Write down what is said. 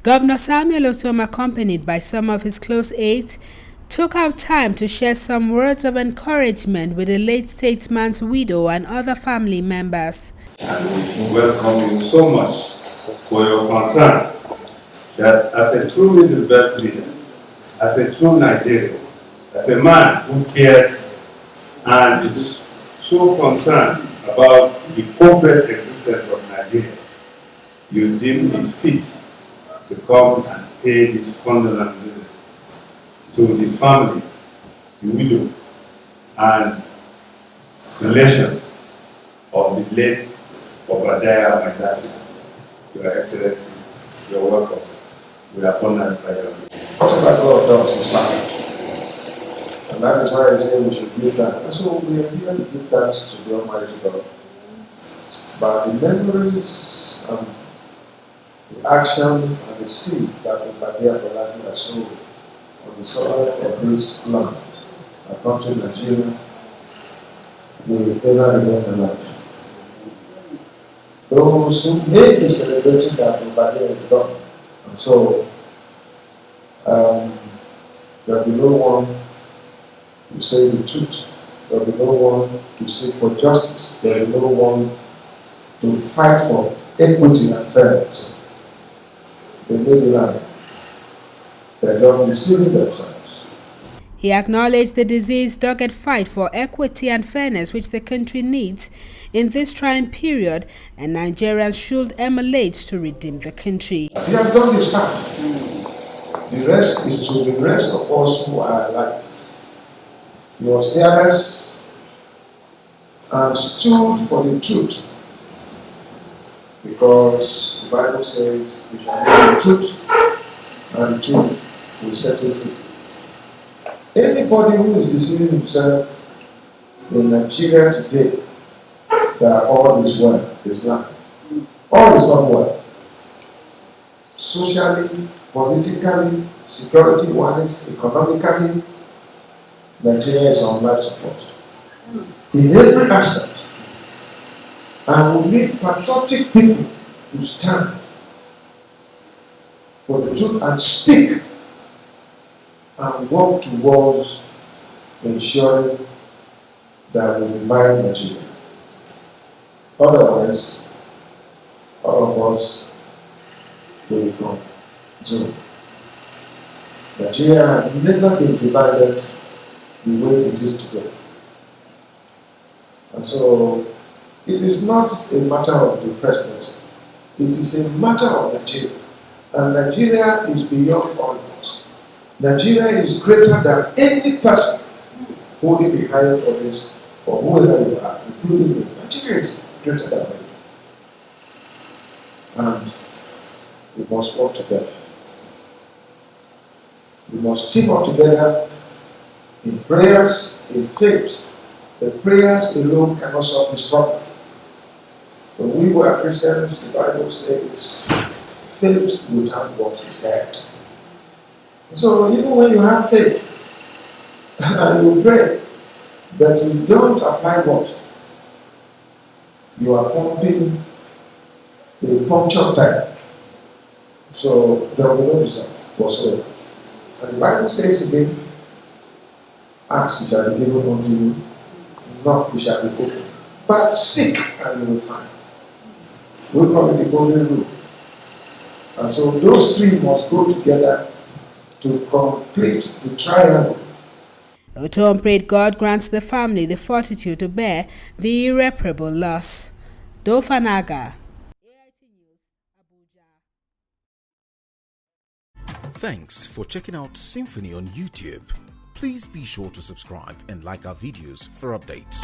Governor Samuel Ortom, accompanied by some of his close aides, took out time to share some words of encouragement with the late statesman's widow and other family members. And we welcome you so much for your concern that as a true middle-belt leader, as a true Nigerian, as a man who cares and is so concerned about the corporate existence of Nigeria, you deem it fit to come and pay this condolence visit to the family, the widow, and relations of the late Obadiah Mailafia. Your Excellency, your welcome. We are honored by your visit. Whatever God does is perfect. And that is why I say we should give thanks. And so we are here to give thanks to the Almighty God. But the memories and the actions and the seed that Obadiah Mailafia has sown on the soil of this land, our country, Nigeria, will ever remain alive. Those who may be celebrating that Obadiah is done. And so, there will be no one to say the truth. There will be no one to seek for justice. There will be no one to fight for equity and fairness. They may be lying. They're just deceiving themselves. He acknowledged the disease-dogged fight for equity and fairness which the country needs in this trying period, and Nigerians should emulate to redeem the country. He has done his part. The rest is to the rest of us who are alive. He was fearless and stood for the truth, because the Bible says we shall know the truth, and the truth will set you free. Anybody who is deceiving himself in Nigeria today that all is well is lying. All is not well. Socially, politically, security-wise, economically, Nigeria is on life support. In every aspect. And we need patriotic people to stand for the truth and speak and work towards ensuring that we revive Nigeria. Otherwise, all of us will become zero. Nigeria has never been divided the way it is today. And so, it is not a matter of the presidency. It is a matter of Nigeria. And Nigeria is beyond all of us. Nigeria is greater than any person holding the highest office or whoever you are, including you. Nigeria is greater than you. And we must work together. We must team up together in prayers, in faith. The prayers alone cannot solve this problem. When we were Christians, the Bible says, faith without works is dead. So even when you have faith and you pray, but you don't apply works, you are pumping a puncture tire. So there will be no result whatsoever. And the Bible says again, ask, it shall be given unto you, knock, it shall be opened. But seek and you will find. We call it the golden rule. And so those three must go together to complete the triangle. Ortom prayed God grants the family the fortitude to bear the irreparable loss. Dofanaga. Thanks for checking out SYMFONI on YouTube. Please be sure to subscribe and like our videos for updates.